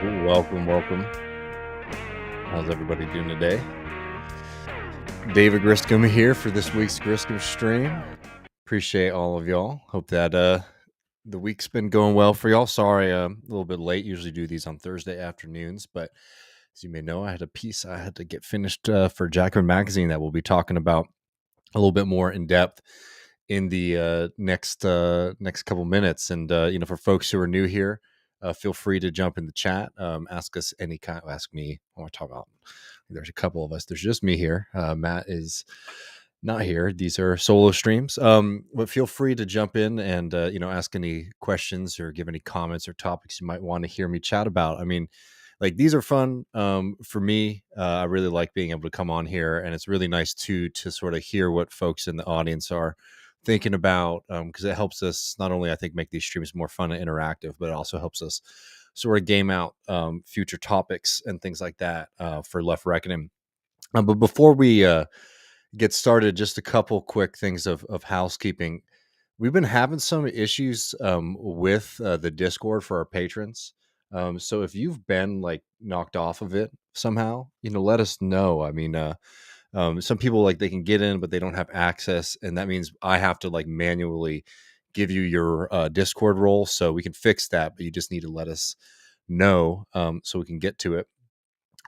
Welcome, welcome. How's everybody doing today? David Griscom here for this week's Griscom stream. Appreciate all of y'all. Hope that the week's been going well for y'all. Sorry, a little bit late. Usually do these on Thursday afternoons, but as you may know, I had a piece I had to get finished for Jacobin magazine that we'll be talking about a little bit more in depth in the next couple minutes. And for folks who are new here, feel free to jump in the chat. Ask us any kind. Ask me. I want to talk about. There's a couple of us. There's just me here. Matt is not here. These are solo streams. But feel free to jump in and ask any questions or give any comments or topics you might want to hear me chat about. I mean, like, these are fun for me. I really like being able to come on here, and it's really nice too to sort of hear what folks in the audience are thinking about, because it helps us not only, I think, make these streams more fun and interactive, but it also helps us sort of game out future topics and things like that for Left Reckoning. But before we get started, just a couple quick things of housekeeping. We've been having some issues with the Discord for our patrons. So if you've been like knocked off of it somehow, let us know. I mean, some people, like, they can get in, but they don't have access, and that means I have to like manually give you your Discord role. So we can fix that, but you just need to let us know so we can get to it.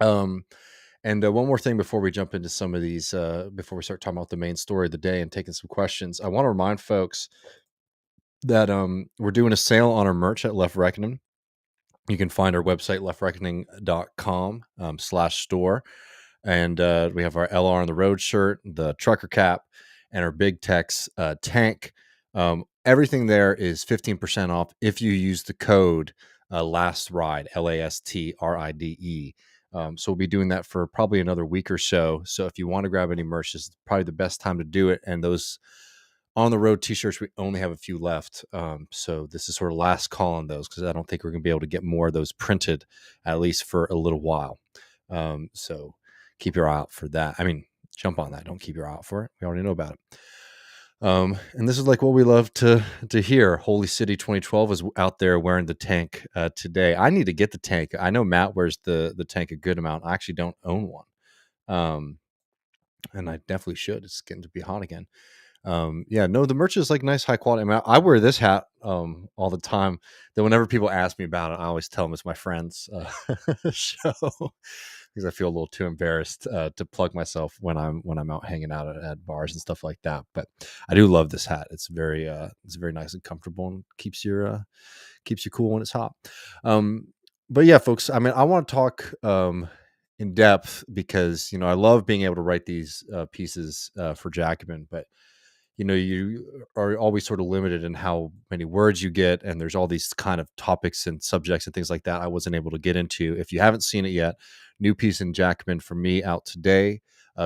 And one more thing before we jump into some of these, before we start talking about the main story of the day and taking some questions, I want to remind folks that we're doing a sale on our merch at Left Reckoning. You can find our website, leftreckoning.com /store. And we have our LR on the road shirt, the trucker cap, and our Big Tex tank. Everything there is 15% off if you use the code LASTRIDE, LASTRIDE. So we'll be doing that for probably another week or so. So if you want to grab any merch, this is probably the best time to do it. And those on the road t-shirts, we only have a few left. So this is sort of last call on those, because I don't think we're going to be able to get more of those printed, at least for a little while. So keep your eye out for that. I mean, jump on that. Don't keep your eye out for it. We already know about it. And this is like what we love to hear. Holy City 2012 is out there wearing the tank today. I need to get the tank. I know Matt wears the tank a good amount. I actually don't own one. And I definitely should. It's getting to be hot again. The merch is like nice, high quality. I mean, I wear this hat all the time. That whenever people ask me about it, I always tell them it's my friend's show, because I feel a little too embarrassed to plug myself when I'm out hanging out at bars and stuff like that. But I do love this hat. It's very nice and comfortable, and keeps you cool when it's hot. But yeah, folks, I mean, I want to talk in depth, because I love being able to write these pieces for Jacobin, but you are always sort of limited in how many words you get, and there's all these kind of topics and subjects and things like that I wasn't able to get into. If you haven't seen it yet, new piece in Jacobin from me out today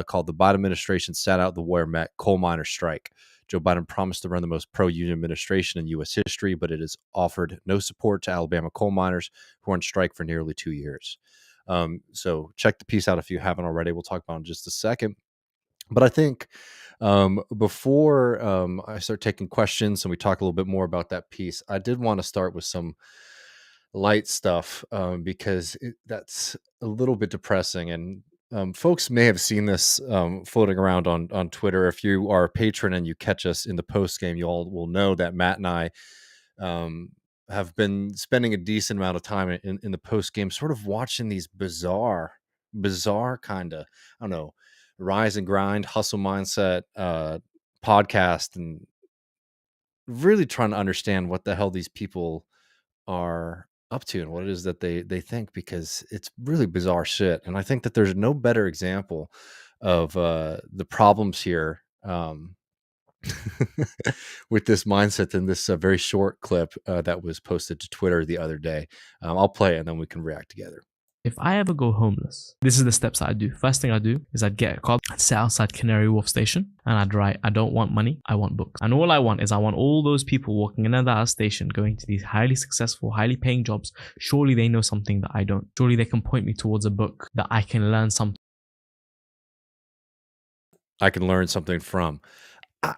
called "The Biden Administration Sat Out the War Met Coal Miner Strike. Joe Biden promised to run the most pro-union administration in U.S. history, but it has offered no support to Alabama coal miners who are on strike for nearly 2 years." So check the piece out if you haven't already. We'll talk about it in just a second. But I think before I start taking questions and we talk a little bit more about that piece, I did want to start with some light stuff, because that's a little bit depressing. And folks may have seen this floating around on Twitter. If you are a patron and you catch us in the post game, you all will know that Matt and I have been spending a decent amount of time in the post game, sort of watching these bizarre kind of, I don't know, rise and grind, hustle mindset podcast, and really trying to understand what the hell these people are up to and what it is that they think, because it's really bizarre shit. And I think that there's no better example of the problems here with this mindset than this very short clip that was posted to Twitter the other day. I'll play it and then we can react together. If I ever go homeless, this is the steps I'd do. First thing I'd do is I'd get a car, I'd sit outside Canary Wharf Station, and I'd write, I don't want money, I want books. And all I want is I want all those people walking in and out of station, going to these highly successful, highly paying jobs. Surely they know something that I don't. Surely they can point me towards a book that I can learn something. I can learn something from. I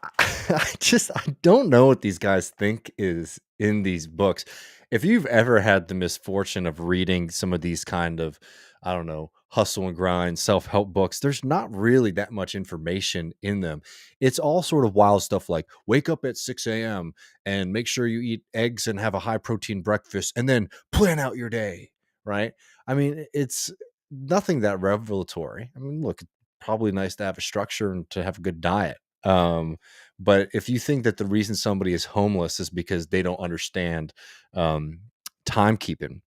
don't know what these guys think is in these books. if you've ever had the misfortune of reading some of these kind of, I don't know, hustle and grind self-help books, there's not really that much information in them. It's all sort of wild stuff like wake up at 6 a.m. and make sure you eat eggs and have a high protein breakfast and then plan out your day, right? I mean, it's nothing that revelatory. I mean, look, it's probably nice to have a structure and to have a good diet. But if you think that the reason somebody is homeless is because they don't understand um, timekeeping,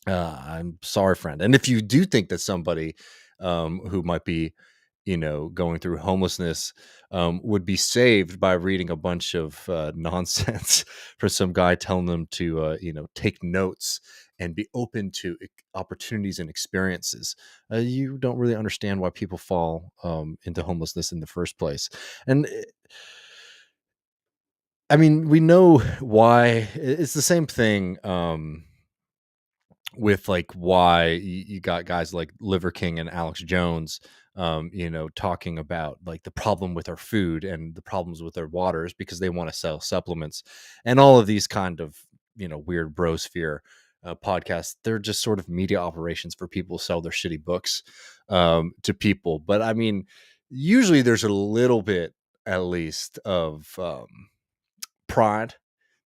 I'm sorry, friend. And if you do think that somebody who might be, going through homelessness would be saved by reading a bunch of nonsense for some guy telling them to, take notes and be open to opportunities and experiences, you don't really understand why people fall into homelessness in the first place. And I mean, we know why. It's the same thing. With like why you got guys like Liver King and Alex Jones, talking about like the problem with our food and the problems with our waters because they want to sell supplements and all of these kind of weird brosphere podcasts. They're just sort of media operations for people to sell their shitty books to people. But I mean, usually there's a little bit at least of pride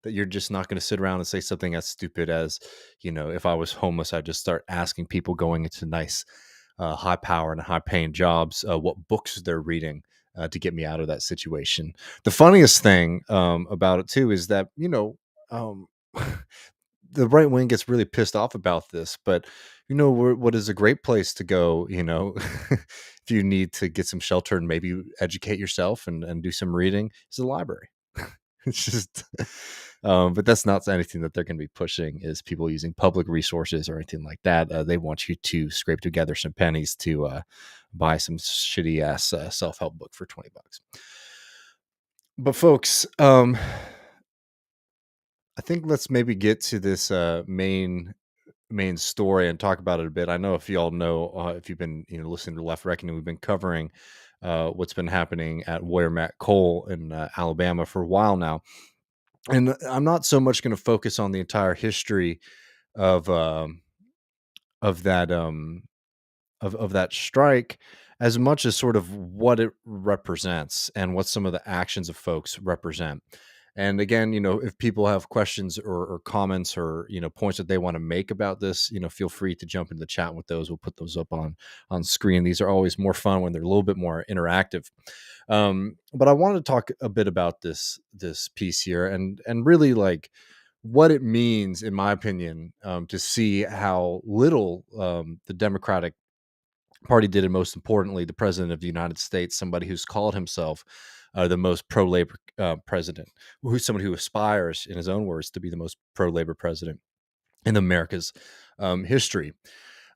that you're just not going to sit around and say something as stupid as, if I was homeless, I'd just start asking people going into nice, high power and high paying jobs, what books they're reading to get me out of that situation. The funniest thing about it too is that, um, the right wing gets really pissed off about this, but what is a great place to go, if you need to get some shelter and maybe educate yourself and do some reading, is the library. It's just, but that's not anything that they're going to be pushing is people using public resources or anything like that. They want you to scrape together some pennies to buy some shitty ass self-help book for $20. But folks, I think let's maybe get to this main story and talk about it a bit. I know if y'all know, if you've been listening to Left Reckoning, we've been covering what's been happening at Warrior Matt Cole in Alabama for a while now. And I'm not so much going to focus on the entire history of of that of that strike as much as sort of what it represents and what some of the actions of folks represent. And again, if people have questions or comments or points that they want to make about this, feel free to jump into the chat with those. We'll put those up on screen. These are always more fun when they're a little bit more interactive. But I wanted to talk a bit about this piece here and really like what it means, in my opinion, to see how little the Democratic Party did, and most importantly, the President of the United States, somebody who's called himself the most pro-labor president, who's someone who aspires, in his own words, to be the most pro-labor president in America's history.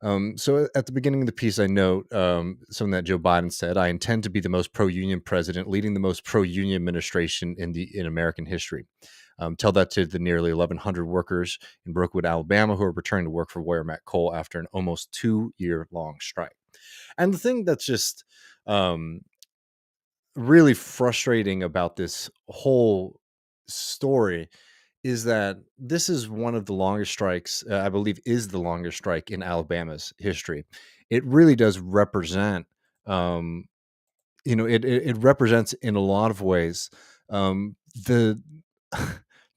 So at the beginning of the piece, I note something that Joe Biden said: "I intend to be the most pro-union president, leading the most pro-union administration in American history." Tell that to the nearly 1,100 workers in Brookwood, Alabama, who are returning to work for Warrior Matt Cole after an almost 2-year-long strike. And the thing that's just really frustrating about this whole story is that this is one of the longest strikes, I believe is the longest strike in Alabama's history. It really does represent, um, it represents in a lot of ways the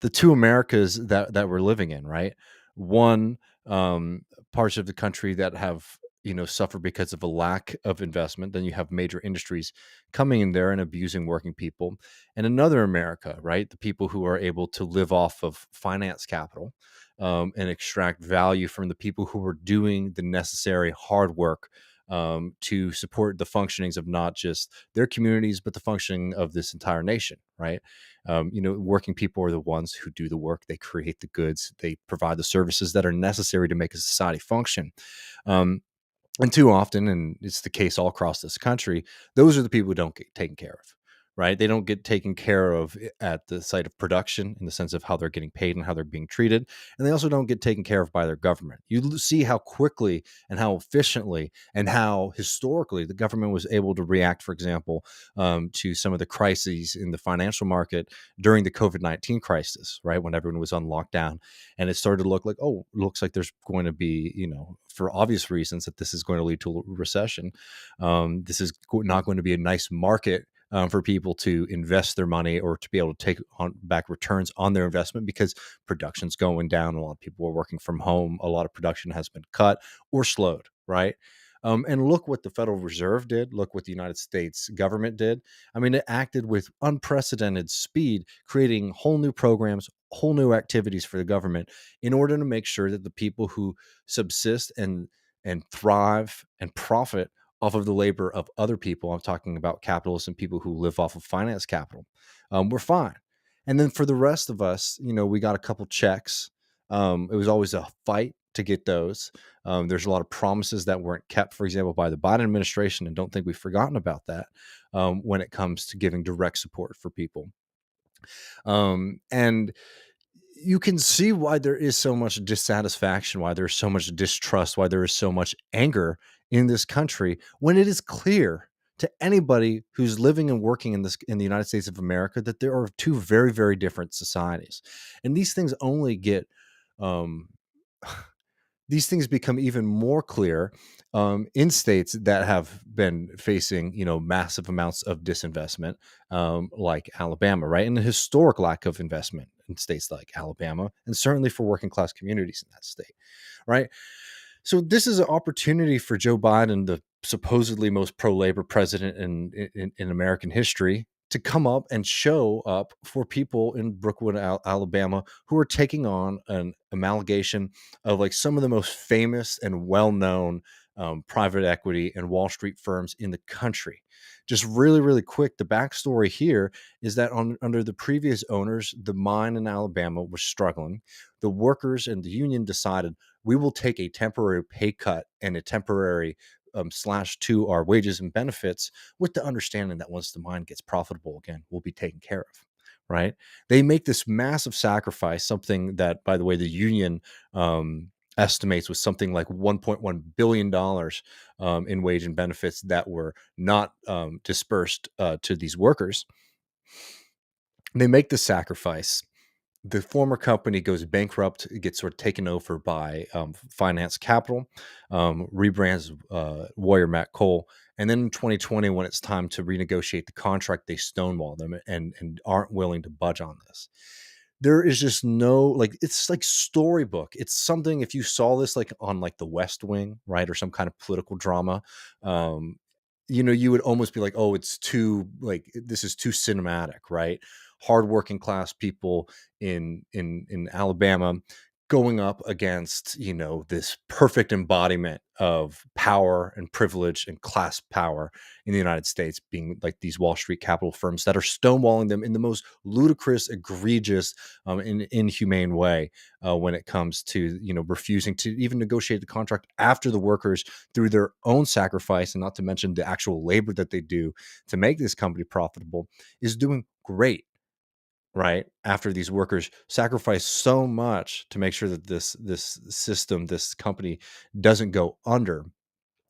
the two Americas that we're living in, right? One, parts of the country that have suffer because of a lack of investment. Then you have major industries coming in there and abusing working people, and another America, right? The people who are able to live off of finance capital and extract value from the people who are doing the necessary hard work to support the functionings of not just their communities, but the functioning of this entire nation, right? Working people are the ones who do the work. They create the goods. They provide the services that are necessary to make a society function. And too often, and it's the case all across this country, those are the people who don't get taken care of, right? They don't get taken care of at the site of production in the sense of how they're getting paid and how they're being treated. And they also don't get taken care of by their government. You see how quickly and how efficiently and how historically the government was able to react, for example, to some of the crises in the financial market during the COVID-19 crisis, right? When everyone was on lockdown and it started to look like, oh, it looks like there's going to be, for obvious reasons, that this is going to lead to a recession. This is not going to be a nice market for people to invest their money or to be able to take on back returns on their investment because production's going down. A lot of people are working from home. A lot of production has been cut or slowed, right? And look what the Federal Reserve did. Look what the United States government did. I mean, it acted with unprecedented speed, creating whole new programs, whole new activities for the government in order to make sure that the people who subsist and thrive and profit off of the labor of other people, I'm talking about capitalists and people who live off of finance capital, we're fine. And then for the rest of us, we got a couple checks. It was always a fight to get those. There's a lot of promises that weren't kept, for example, by the Biden administration, and don't think we've forgotten about that when it comes to giving direct support for people. And you can see why there is so much dissatisfaction, why there's so much distrust, why there is so much anger in this country when it is clear to anybody who's living and working in the United States of America that there are two very, very different societies. And these things only get um, these things become even more clear in states that have been facing, massive amounts of disinvestment, like Alabama, right? And a historic lack of investment in states like Alabama, and certainly for working class communities in that state, right? So this is an opportunity for Joe Biden, the supposedly most pro-labor president in American history, to come up and show up for people in Brookwood, Alabama, who are taking on an amalgamation of like some of the most famous and well-known private equity and Wall Street firms in the country. Just really, really quick, the backstory here is that under the previous owners, the mine in Alabama was struggling. The workers and the union decided, we will take a temporary pay cut and a temporary slash to our wages and benefits, with the understanding that once the mine gets profitable again, we'll be taken care of. Right? They make this massive sacrifice, something that, by the way, the union estimates was something like $1.1 billion in wage and benefits that were not dispersed to these workers. They make the sacrifice. The former company goes bankrupt, gets sort of taken over by Finance Capital, rebrands Warrior Matt Cole. And then in 2020, when it's time to renegotiate the contract, they stonewall them and aren't willing to budge on this. There is just no, like, it's like storybook. It's something, if you saw this like on like the West Wing, right, or some kind of political drama, um, you would almost be like, oh, it's too, like, this is too cinematic, right? Hardworking class people in Alabama going up against, this perfect embodiment of power and privilege and class power in the United States, being like these Wall Street capital firms that are stonewalling them in the most ludicrous, egregious, and inhumane way when it comes to, refusing to even negotiate the contract after the workers, through their own sacrifice, and not to mention the actual labor that they do to make this company profitable, is doing great, right? After these workers sacrifice so much to make sure that this system, this company, doesn't go under,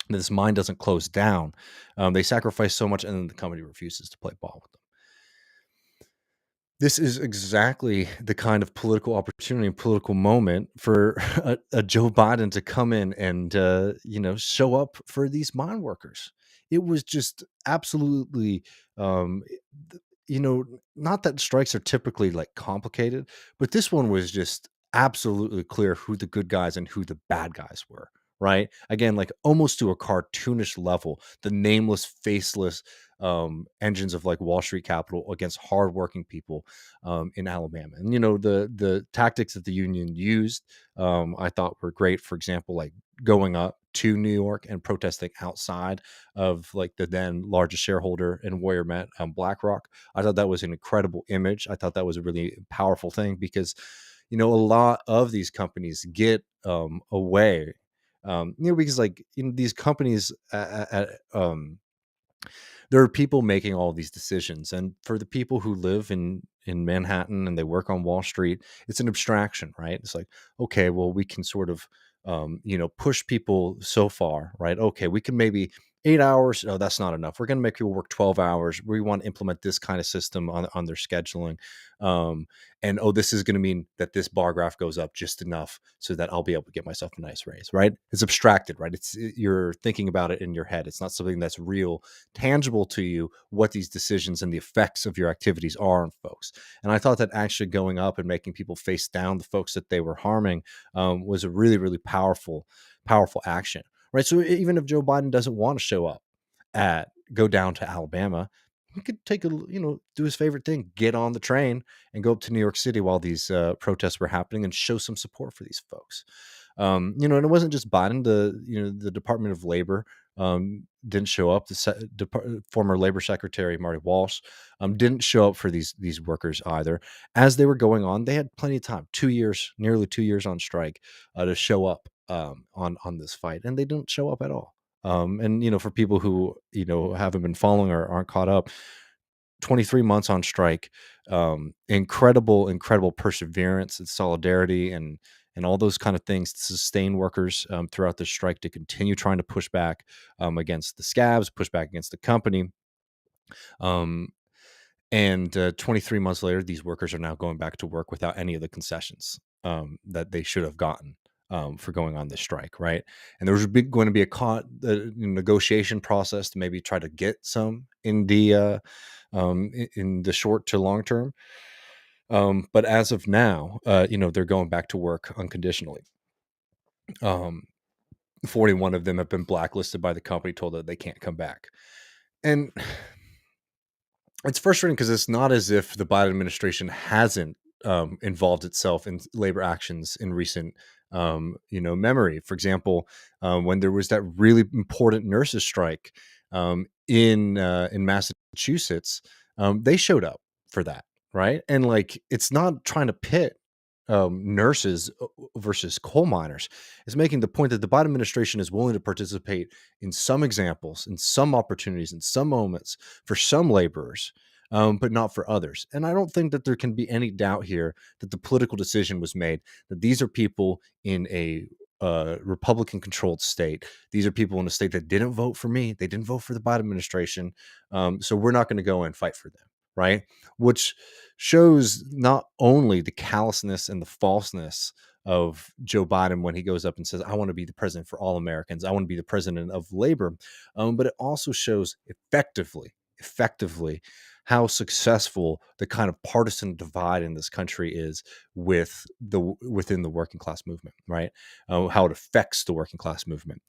this mine doesn't close down. They sacrifice so much, and then the company refuses to play ball with them. This is exactly the kind of political opportunity and political moment for a Joe Biden to come in and show up for these mine workers. It was just absolutely, um, you know, not that strikes are typically like complicated, but this one was just absolutely clear who the good guys and who the bad guys were. Right. Again, like almost to a cartoonish level, the nameless, faceless engines of like Wall Street capital against hardworking people in Alabama. And the tactics that the union used, I thought were great. For example, like going up to New York and protesting outside of like the then largest shareholder in Warrior Met, BlackRock. I thought that was an incredible image. I thought that was a really powerful thing because a lot of these companies get away. Because like these companies there are people making all these decisions, and for the people who live in Manhattan and they work on Wall Street, it's an abstraction, right? It's like, okay, well, we can sort of push people so far, right? Okay, we can maybe 8 hours. No, that's not enough. We're going to make people work 12 hours. We want to implement this kind of system on their scheduling. Um, and this is going to mean that this bar graph goes up just enough so that I'll be able to get myself a nice raise, right? It's abstracted, right? You're thinking about it in your head. It's not something that's real, tangible to you, what these decisions and the effects of your activities are on folks. And I thought that actually going up and making people face down the folks that they were harming was a really, really powerful action, right? So even if Joe Biden doesn't want to show up go down to Alabama, he could do his favorite thing, get on the train and go up to New York City while these protests were happening and show some support for these folks. And it wasn't just Biden. The Department of Labor didn't show up. Former Labor Secretary Marty Walsh didn't show up for these workers either. As they were going on, they had plenty of time, nearly 2 years on strike, to show up on this fight, and they didn't show up at all. And for people who haven't been following or aren't caught up, 23 months on strike, incredible perseverance and solidarity and all those kind of things to sustain workers throughout the strike, to continue trying to push back against the scabs, push back against the company. And 23 months later, these workers are now going back to work without any of the concessions that they should have gotten for going on this strike, right? And there was going to be a negotiation process to maybe try to get some in the short to long term. But as of now, they're going back to work unconditionally. 41 of them have been blacklisted by the company, told that they can't come back. And it's frustrating because it's not as if the Biden administration hasn't involved itself in labor actions in recent memory. For example, when there was that really important nurses strike in Massachusetts, they showed up for that, right? And like, it's not trying to pit nurses versus coal miners. It's making the point that the Biden administration is willing to participate in some examples, in some opportunities, in some moments for some laborers, but not for others. And I don't think that there can be any doubt here that the political decision was made, that these are people in a Republican-controlled state. These are people in a state that didn't vote for me. They didn't vote for the Biden administration. So we're not going to go and fight for them, right? Which shows not only the callousness and the falseness of Joe Biden when he goes up and says, I want to be the president for all Americans. I want to be the president of labor. But it also shows effectively how successful the kind of partisan divide in this country is within the working class movement, right? How it affects the working class movement.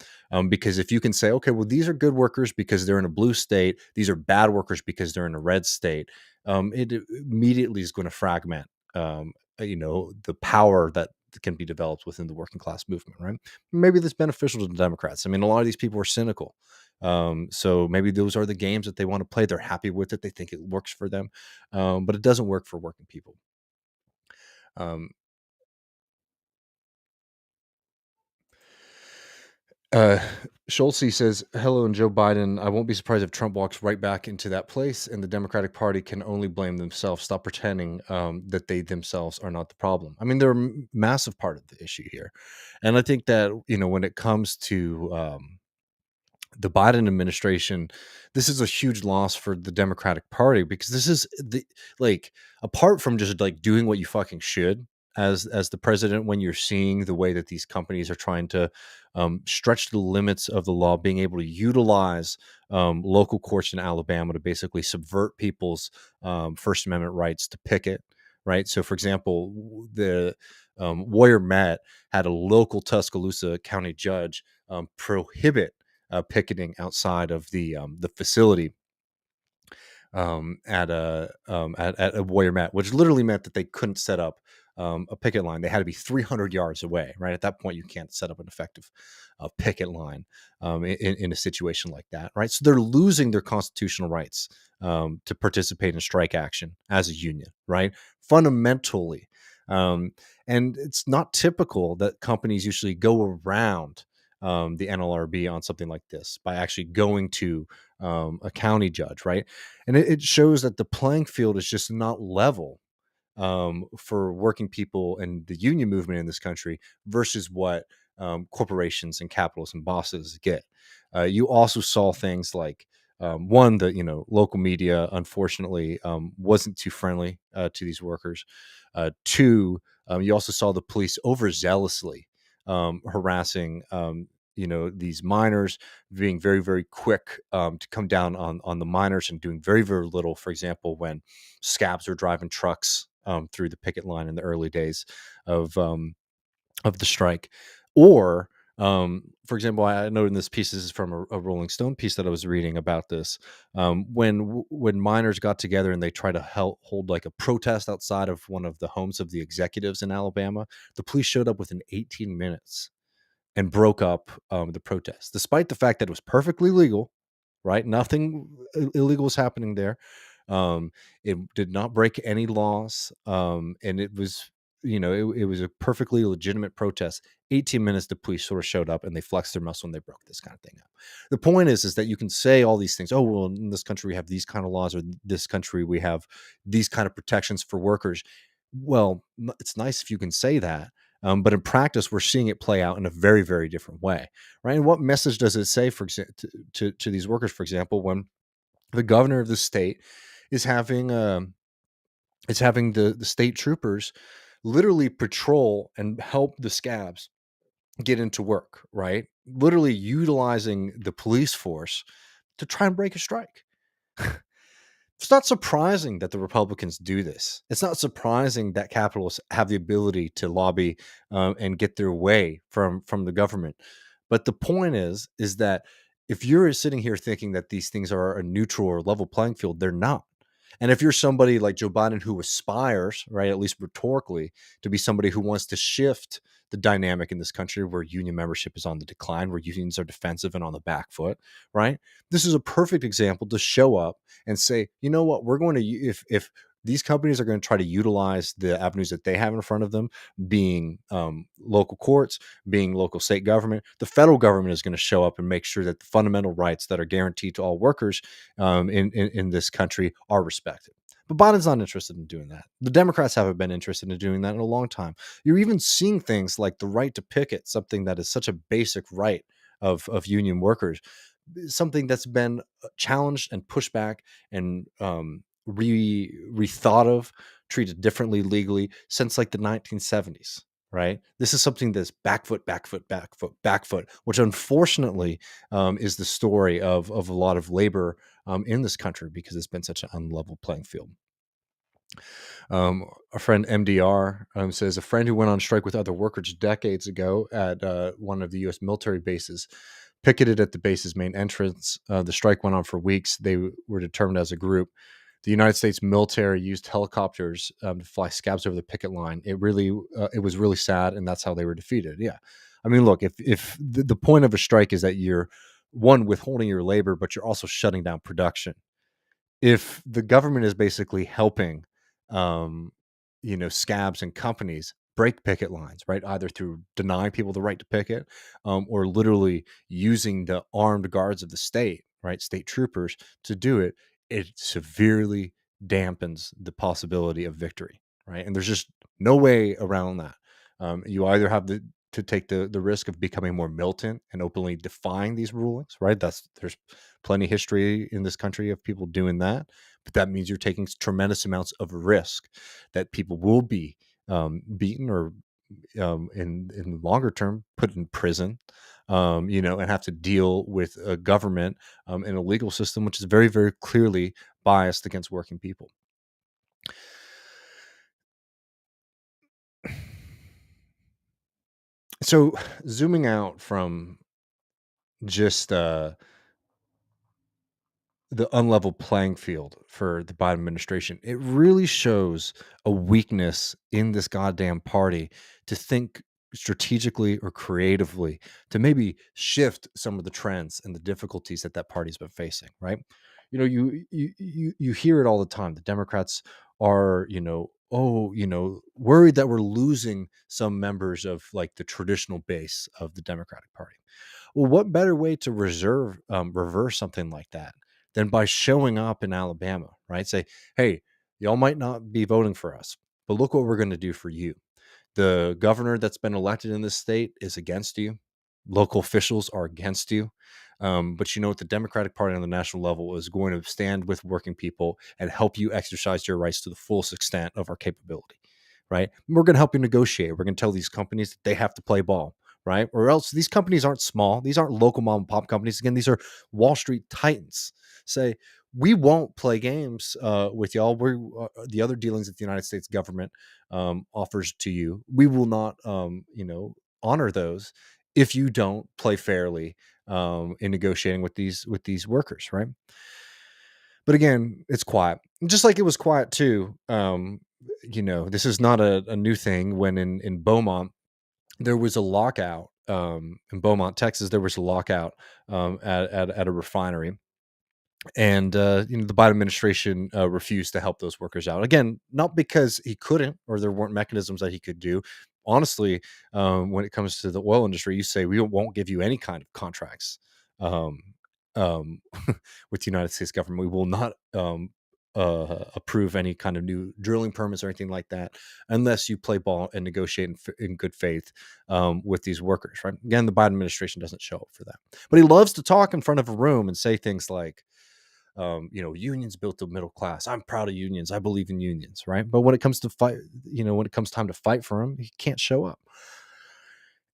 Because if you can say, okay, well, these are good workers because they're in a blue state, these are bad workers because they're in a red state, it immediately is going to fragment, the power that can be developed within the working class movement, right? Maybe that's beneficial to the Democrats. I mean, a lot of these people are cynical. So maybe those are the games that they want to play. They're happy with it. They think it works for them. But it doesn't work for working people. Um, Uh, Schulze says, hello, and Joe Biden. I won't be surprised if Trump walks right back into that place and the Democratic Party can only blame themselves. Stop pretending that they themselves are not the problem. I mean, they're a massive part of the issue here. And I think that, when it comes to the Biden administration, this is a huge loss for the Democratic Party, because this is apart from just like doing what you fucking should as the president, when you're seeing the way that these companies are trying to stretch the limits of the law, being able to utilize local courts in Alabama to basically subvert people's First Amendment rights to picket, right? So, for example, the Warrior Met had a local Tuscaloosa County judge prohibit picketing outside of the facility at a Warrior Met, which literally meant that they couldn't set up a picket line. They had to be 300 yards away. Right at that point, you can't set up an effective picket line in a situation like that. Right, so they're losing their constitutional rights to participate in strike action as a union. Right, fundamentally. And it's not typical that companies usually go around the NLRB on something like this by actually going to a county judge, right? And it shows that the playing field is just not level for working people and the union movement in this country versus what corporations and capitalists and bosses get. You also saw things like one, the local media unfortunately wasn't too friendly to these workers. Two, you also saw the police overzealously harassing these miners, being very, very quick to come down on the miners and doing very, very little. For example, when scabs were driving trucks through the picket line in the early days of the strike, or for example, I know in this piece, this is from a Rolling Stone piece that I was reading about this. When miners got together and they tried to hold like a protest outside of one of the homes of the executives in Alabama, the police showed up within 18 minutes and broke up the protest, despite the fact that it was perfectly legal, right? Nothing illegal was happening there. It did not break any laws, and it was, it was a perfectly legitimate protest. 18 minutes, the police sort of showed up and they flexed their muscle and they broke this kind of thing up. The point is that you can say all these things. Oh, well, in this country we have these kind of laws, or this country we have these kind of protections for workers. Well, it's nice if you can say that, but in practice, we're seeing it play out in a very, very different way, right? And what message does it say, for example, to these workers, for example, when the governor of the state is having the state troopers literally patrol and help the scabs get into work, right? Literally utilizing the police force to try and break a strike. It's not surprising that the Republicans do this. It's not surprising that capitalists have the ability to lobby and get their way from the government. But the point is that if you're sitting here thinking that these things are a neutral or level playing field, they're not. And if you're somebody like Joe Biden who aspires, right, at least rhetorically, to be somebody who wants to shift the dynamic in this country where union membership is on the decline, where unions are defensive and on the back foot, right? This is a perfect example to show up and say, you know what, we're going to, if these companies are going to try to utilize the avenues that they have in front of them, being local courts, being local state government, the federal government is going to show up and make sure that the fundamental rights that are guaranteed to all workers in this country are respected. But Biden's not interested in doing that. The Democrats haven't been interested in doing that in a long time. You're even seeing things like the right to picket, something that is such a basic right of union workers, something that's been challenged and pushed back and rethought of, treated differently legally since like the 1970s. Right. This is something that's back foot, back foot, back foot, back foot, which unfortunately is the story of a lot of labor in this country because it's been such an unlevel playing field. Our friend MDR says a friend who went on strike with other workers decades ago at one of the U.S. military bases picketed at the base's main entrance. The strike went on for weeks. They were determined as a group. The United States military used helicopters to fly scabs over the picket line. It was really sad, and that's how they were defeated. Yeah, I mean, look, if the point of a strike is that you're one withholding your labor, but you're also shutting down production. If the government is basically helping, um, scabs and companies break picket lines, right? Either through denying people the right to picket, or literally using the armed guards of the state, right, state troopers to do it, it severely dampens the possibility of victory, right? And there's just no way around that. You either have to take the risk of becoming more militant and openly defying these rulings, right? There's plenty of history in this country of people doing that, but that means you're taking tremendous amounts of risk that people will be beaten or in the longer term put in prison, and have to deal with a government and a legal system which is very, very clearly biased against working people. So zooming out from just the unlevel playing field for the Biden administration, it really shows a weakness in this goddamn party to think strategically or creatively to maybe shift some of the trends and the difficulties that that party's been facing, right? You hear it all the time. The Democrats are, oh, worried that we're losing some members of like the traditional base of the Democratic Party. Well, what better way to reverse something like that than by showing up in Alabama, right? Say, hey, y'all might not be voting for us, but look what we're going to do for you. The governor that's been elected in this state is against you. Local officials are against you. But you know what? The Democratic Party on the national level is going to stand with working people and help you exercise your rights to the fullest extent of our capability, right? We're going to help you negotiate. We're going to tell these companies that they have to play ball, right? Or else these companies aren't small. These aren't local mom and pop companies. Again, these are Wall Street titans. Say, we won't play games with y'all. We're the other dealings that the United States government offers to you. We will not, honor those if you don't play fairly in negotiating with these workers, right? But again, it's quiet, just like it was quiet too. This is not a new thing. When in Beaumont, there was a lockout. In Beaumont, Texas, there was a lockout at a refinery, and the Biden administration refused to help those workers out. Again, not because he couldn't or there weren't mechanisms that he could do. Honestly, when it comes to the oil industry, you say we won't give you any kind of contracts um, um, with the United States government. We will not approve any kind of new drilling permits or anything like that unless you play ball and negotiate in good faith with these workers. Right? Again, the Biden administration doesn't show up for that, but he loves to talk in front of a room and say things like, unions built the middle class. I'm proud of unions. I believe in unions, right? But when it comes to fight, when it comes time to fight for them, he can't show up.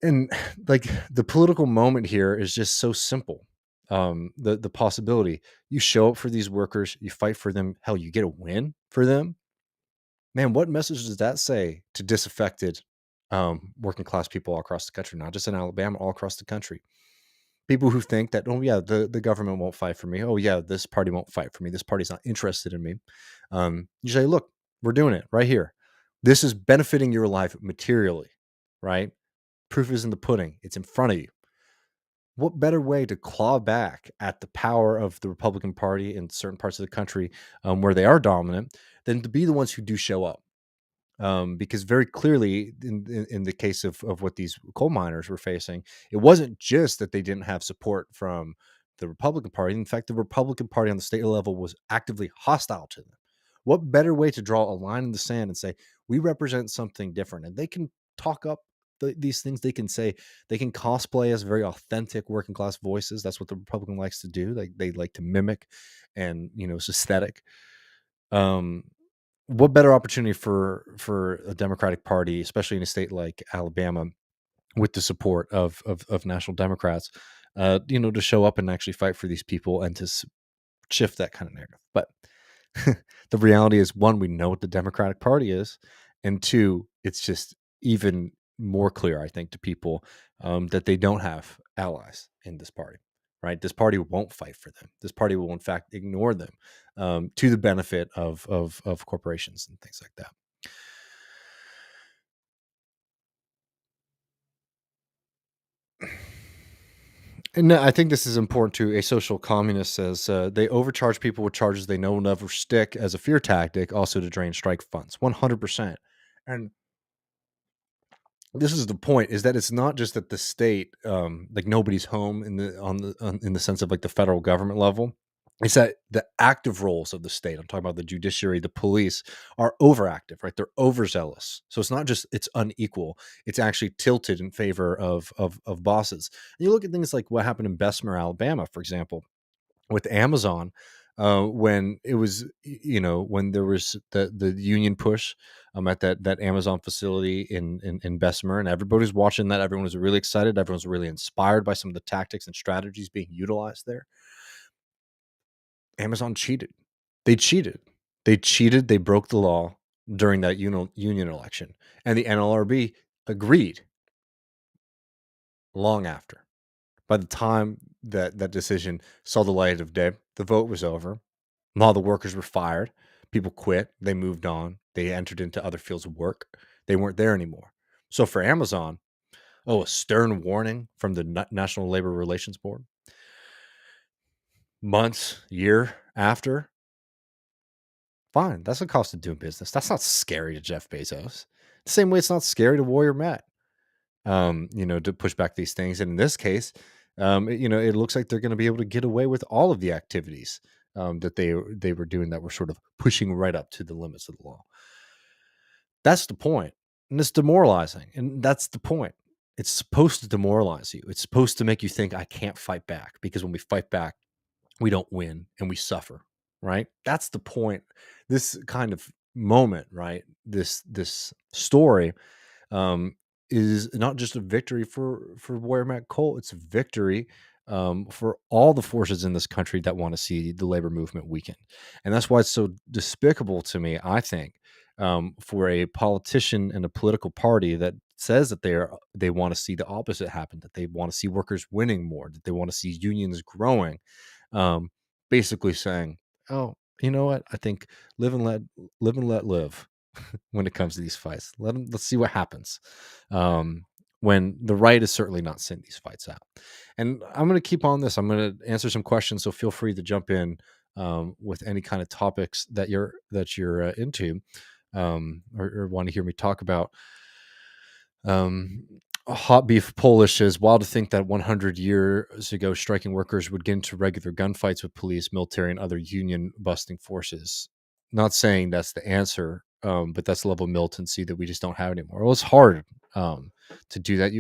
And like the political moment here is just so simple. The possibility, you show up for these workers, you fight for them, hell, you get a win for them. Man, what message does that say to disaffected working class people all across the country, not just in Alabama, all across the country? People who think that, oh yeah, the government won't fight for me. Oh yeah, this party won't fight for me. This party's not interested in me. You say, look, we're doing it right here. This is benefiting your life materially, right? Proof is in the pudding. It's in front of you. What better way to claw back at the power of the Republican Party in certain parts of the country where they are dominant than to be the ones who do show up? Because very clearly, in the case of what these coal miners were facing, it wasn't just that they didn't have support from the Republican Party. In fact, the Republican Party on the state level was actively hostile to them. What better way to draw a line in the sand and say, we represent something different? And they can talk up these things. They can say, they can cosplay as very authentic working class voices. That's what the Republican likes to do. They like to mimic, and it's aesthetic. Um, what better opportunity for a Democratic Party, especially in a state like Alabama, with the support of national Democrats, to show up and actually fight for these people and to shift that kind of narrative. But the reality is, one, we know what the Democratic Party is, and two, it's just even more clear, I think, to people that they don't have allies in this party. Right, this party won't fight for them. This party will, in fact, ignore them to the benefit of corporations and things like that. And I think this is important too. A social communist says they overcharge people with charges they know will never stick as a fear tactic, also to drain strike funds. 100%. And this is the point: is that it's not just that the state, like nobody's home in the sense of like the federal government level. It's that the active roles of the state, I'm talking about the judiciary, the police, are overactive, right? They're overzealous. So it's not just it's unequal; it's actually tilted in favor of bosses. And you look at things like what happened in Bessemer, Alabama, for example, with Amazon, when it was, when there was the union push at that Amazon facility in Bessemer, and everybody was watching that. Everyone was really excited. Everyone was really inspired by some of the tactics and strategies being utilized there. Amazon cheated. They cheated. They cheated. They broke the law during that union election, and the NLRB agreed long after. By the time that decision saw the light of day, the vote was over. All the workers were fired. People quit. They moved on. They entered into other fields of work. They weren't there anymore. So for Amazon, a stern warning from the National Labor Relations Board. Months, year after, Fine, that's the cost of doing business. That's not scary to Jeff Bezos. The same way it's not scary to Warrior Matt, to push back these things. And in this case, it looks like they're going to be able to get away with all of the activities that they were doing that were sort of pushing right up to the limits of the law. That's the point. And it's demoralizing. And that's the point. It's supposed to demoralize you. It's supposed to make you think, I can't fight back, because when we fight back, we don't win and we suffer, right? That's the point. This kind of moment, right? This story um, is not just a victory for Warrior Matt Cole. It's a victory for all the forces in this country that want to see the labor movement weaken, and that's why it's so despicable to me. I think for a politician and a political party that says that they want to see the opposite happen, that they want to see workers winning more, that they want to see unions growing, um, basically saying, "Oh, you know what? I think live and let live." When it comes to these fights, let's see what happens. When the right is certainly not sending these fights out. And I'm going to keep on this. I'm going to answer some questions, so feel free to jump in with any kind of topics that you're into, or want to hear me talk about. Um, Hot beef Polish is wild to think that 100 years ago, striking workers would get into regular gunfights with police, military, and other union busting forces. Not saying that's the answer, but that's the level of militancy that we just don't have anymore. Well, it's hard to do that.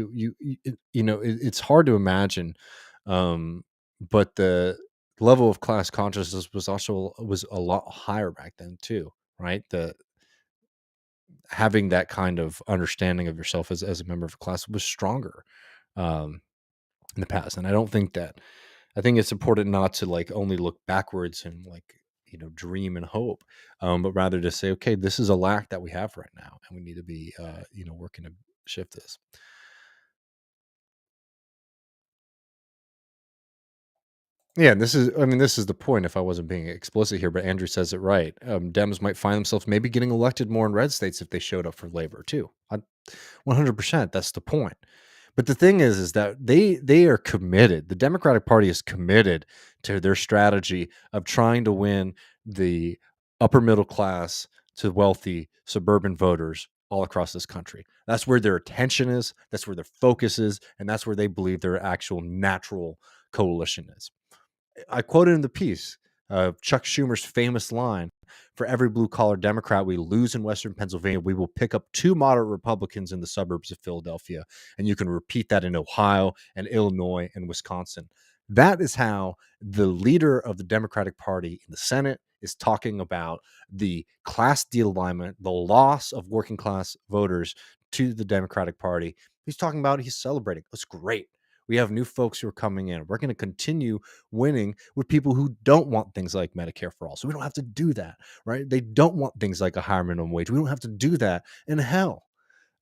It's hard to imagine, but the level of class consciousness was a lot higher back then too, right? The Having that kind of understanding of yourself as a member of a class was stronger um, in the past. And I think it's important not to like only look backwards and like, dream and hope, but rather to say, okay, this is a lack that we have right now, and we need to be, working to shift this. Yeah, and this is the point. If I wasn't being explicit here, but Andrew says it right. Dems might find themselves maybe getting elected more in red states if they showed up for labor too. 100%. That's the point. But the thing is that they are committed. The Democratic Party is committed to their strategy of trying to win the upper middle class to wealthy suburban voters all across this country. That's where their attention is. That's where their focus is, and that's where they believe their actual natural coalition is. I quoted in the piece Chuck Schumer's famous line: "For every blue collar Democrat we lose in Western Pennsylvania, we will pick up 2 moderate Republicans in the suburbs of Philadelphia." And you can repeat that in Ohio and Illinois and Wisconsin. That is how the leader of the Democratic Party in the Senate is talking about the class de-alignment, the loss of working class voters to the Democratic Party. He's celebrating. It's great. We have new folks who are coming in. We're going to continue winning with people who don't want things like Medicare for all. So we don't have to do that, right? They don't want things like a higher minimum wage. We don't have to do that. And hell,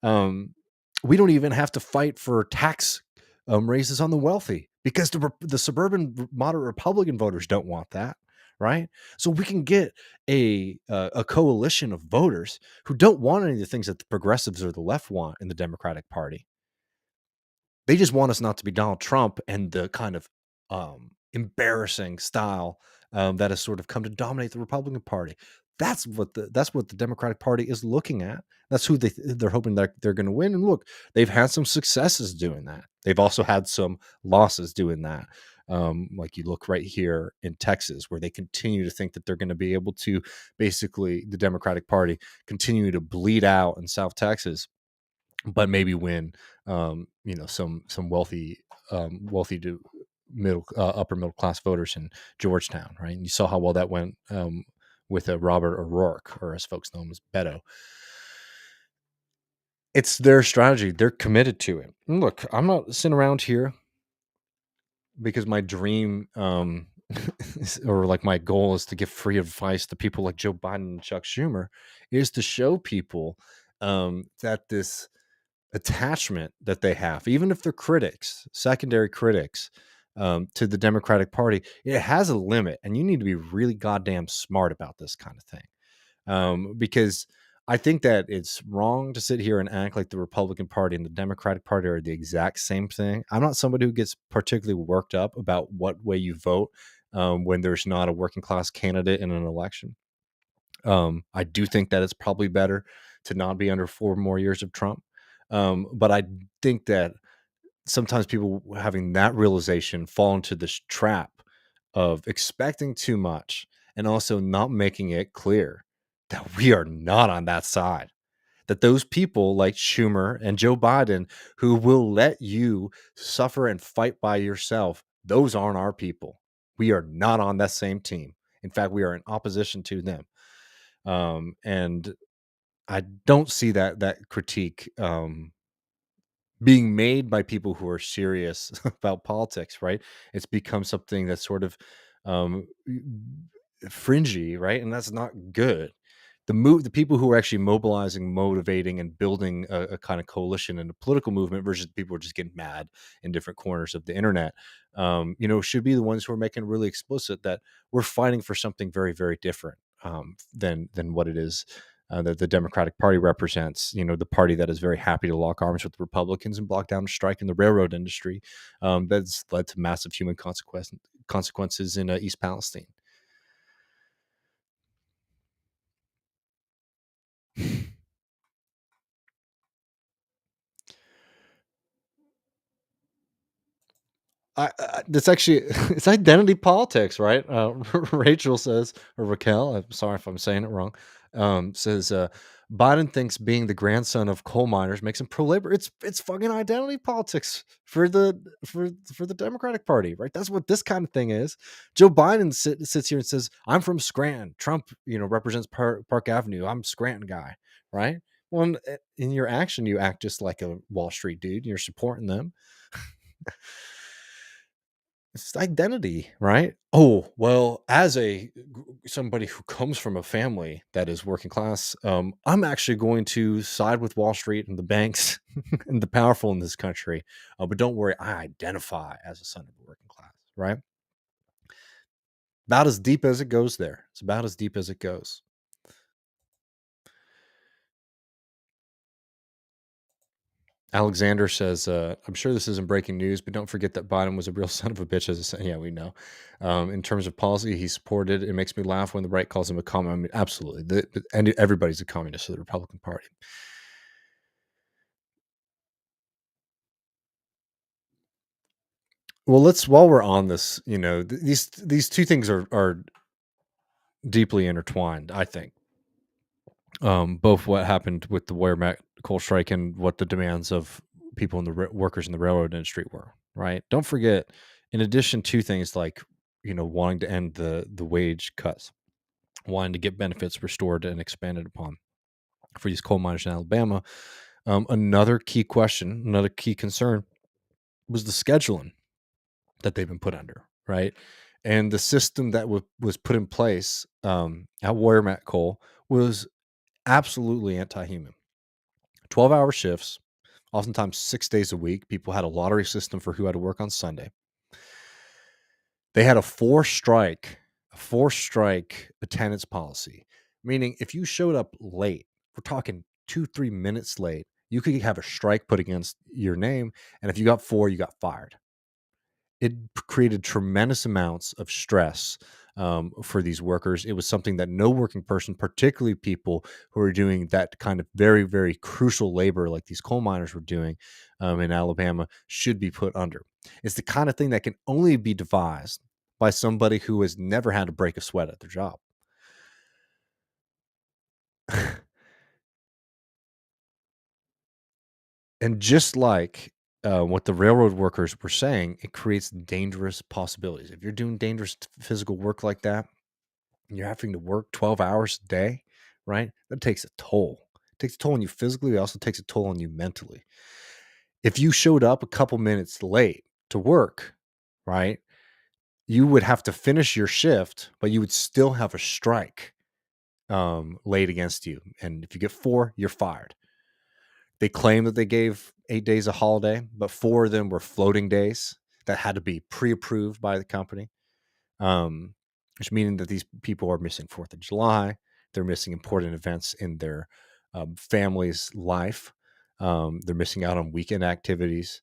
we don't even have to fight for tax raises on the wealthy, because the suburban moderate Republican voters don't want that, right? So we can get a coalition of voters who don't want any of the things that the progressives or the left want in the Democratic Party. They just want us not to be Donald Trump and the kind of embarrassing style that has sort of come to dominate the Republican Party. That's what the Democratic Party is looking at. That's who they're hoping that they're going to win. And look, they've had some successes doing that. They've also had some losses doing that. Like you look right here in Texas, where they continue to think that they're going to be able to, basically, the Democratic Party continue to bleed out in South Texas, but maybe win, some wealthy to upper middle class voters in Georgetown, right? And you saw how well that went with Robert O'Rourke, or as folks know him as Beto. It's their strategy. They're committed to it. And look, I'm not sitting around here because my dream or like my goal is to give free advice to people like Joe Biden and Chuck Schumer, is to show people that this attachment that they have, even if they're critics, secondary critics, to the Democratic Party, it has a limit, and you need to be really goddamn smart about this kind of thing. Because I think that it's wrong to sit here and act like the Republican Party and the Democratic Party are the exact same thing. I'm not somebody who gets particularly worked up about what way you vote when there's not a working class candidate in an election. I do think that it's probably better to not be under 4 more years of Trump. But I think that sometimes people having that realization fall into this trap of expecting too much and also not making it clear that we are not on that side. That those people like Schumer and Joe Biden who will let you suffer and fight by yourself, those aren't our people. We are not on that same team. In fact, we are in opposition to them. And I don't see that critique being made by people who are serious about politics, right? It's become something that's sort of um, fringy, right? And that's not good. The people who are actually mobilizing, motivating, and building a kind of coalition and a political movement versus the people who are just getting mad in different corners of the internet, should be the ones who are making really explicit that we're fighting for something very, very different than what it is that the Democratic Party represents. The party that is very happy to lock arms with the Republicans and block down a strike in the railroad industry that's led to massive human consequences in East Palestine. That's actually it's identity politics, right? Rachel says, or Raquel, I'm sorry if I'm saying it wrong, says Biden thinks being the grandson of coal miners makes him pro-labor. It's fucking identity politics for the Democratic Party, right? That's what this kind of thing is. Joe Biden sits here and says, "I'm from Scranton." Trump, represents Park Avenue. I'm Scranton guy, right? Well, in your action, you act just like a Wall Street dude. You're supporting them. It's identity, right? Oh, well, as somebody who comes from a family that is working class, I'm actually going to side with Wall Street and the banks and the powerful in this country. But don't worry, I identify as a son of the working class, right? About as deep as it goes there. It's about as deep as it goes. Alexander says, I'm sure this isn't breaking news, but don't forget that Biden was a real son of a bitch. Yeah, we know. In terms of policy, he supported. It makes me laugh when the right calls him a communist. I mean, absolutely. And everybody's a communist of the Republican Party. Well, while we're on this, these two things are deeply intertwined, I think. Both what happened with the Wire coal strike and what the demands of people in the workers in the railroad industry were. Right. Don't forget, in addition to things like wanting to end the wage cuts, wanting to get benefits restored and expanded upon for these coal miners in Alabama, another key question, another key concern was the scheduling that they've been put under. Right. And the system that was put in place at Wire Coal was absolutely anti-human. 12-hour shifts, oftentimes 6 days a week. People had a lottery system for who had to work on Sunday. They had a four strike attendance policy, meaning if you showed up late, we're talking 2-3 minutes late, you could have a strike put against your name. And if you got four, you got fired. It created tremendous amounts of stress for these workers. It was something that no working person, particularly people who are doing that kind of very, very crucial labor like these coal miners were doing in Alabama, should be put under. It's the kind of thing that can only be devised by somebody who has never had to break a sweat at their job. And just like what the railroad workers were saying, it creates dangerous possibilities. If you're doing dangerous physical work like that, you're having to work 12 hours a day, right? That takes a toll. It takes a toll on you physically. It also takes a toll on you mentally. If you showed up a couple minutes late to work, right, you would have to finish your shift, but you would still have a strike laid against you. And if you get four, you're fired. They claim that they gave 8 days a holiday, but four of them were floating days that had to be pre-approved by the company. Which meaning that these people are missing 4th of July. They're missing important events in their family's life. They're missing out on weekend activities.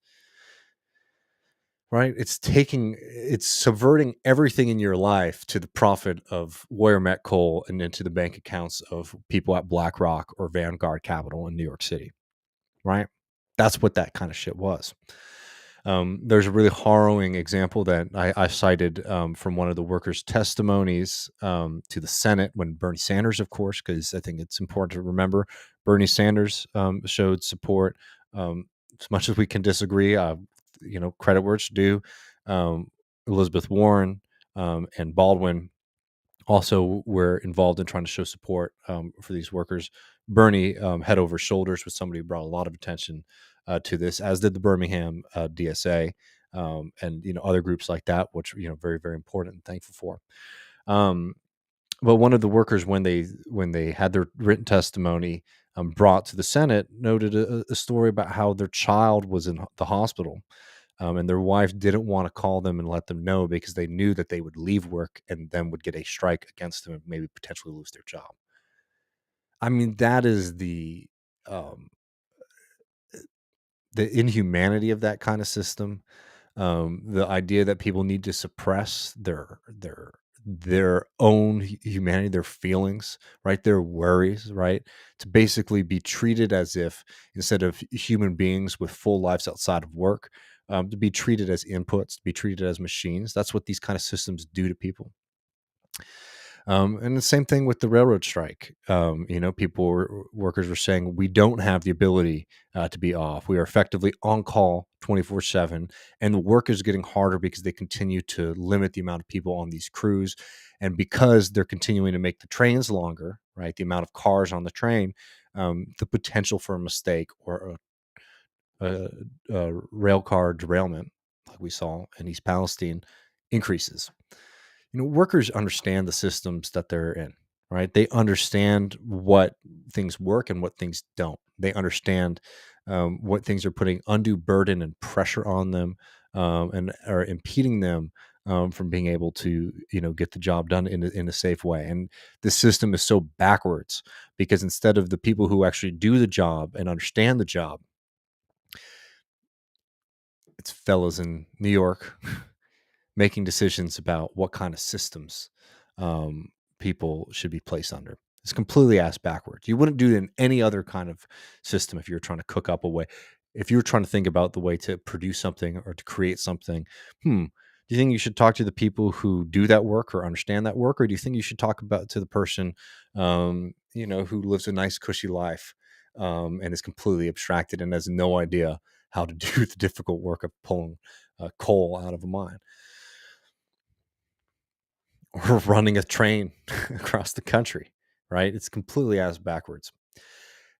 right? It's subverting everything in your life to the profit of Warrior Met Coal and into the bank accounts of people at BlackRock or Vanguard Capital in New York City, right? That's what that kind of shit was. There's a really harrowing example that I cited from one of the workers' testimonies to the Senate when Bernie Sanders, of course, because I think it's important to remember Bernie Sanders showed support. As much as we can disagree, credit where it's due. Um, Elizabeth Warren and Baldwin also were involved in trying to show support for these workers. Bernie head over shoulders was somebody who brought a lot of attention to this, as did the Birmingham DSA and other groups like that, which very very important and thankful for. But one of the workers, when they had their written testimony brought to the Senate, noted a story about how their child was in the hospital. And their wife didn't want to call them and let them know because they knew that they would leave work and then would get a strike against them and maybe potentially lose their job. I mean, that is um, the inhumanity of that kind of system. The idea that people need to suppress their own humanity, their feelings, right, their worries, right, to basically be treated as if, instead of human beings with full lives outside of work, to be treated as inputs, to be treated as machines. That's what these kind of systems do to people. And the same thing with the railroad strike. Workers were saying we don't have the ability to be off. We are effectively on call 24/7, and the work is getting harder because they continue to limit the amount of people on these crews, and because they're continuing to make the trains longer, right? The amount of cars on the train, the potential for a mistake or a rail car derailment, like we saw in East Palestine, increases. Workers understand the systems that they're in, right? They understand what things work and what things don't. They understand what things are putting undue burden and pressure on them, and are impeding them from being able to, get the job done in a safe way. And the system is so backwards because instead of the people who actually do the job and understand the job, it's fellas in New York making decisions about what kind of systems people should be placed under. It's completely ass backwards. You wouldn't do it in any other kind of system if you were trying to cook up a way. If you were trying to think about the way to produce something or to create something, do you think you should talk to the people who do that work or understand that work, or do you think you should talk about to the person, who lives a nice, cushy life and is completely abstracted and has no idea how to do the difficult work of pulling coal out of a mine? Or running a train across the country, right? It's completely ass backwards.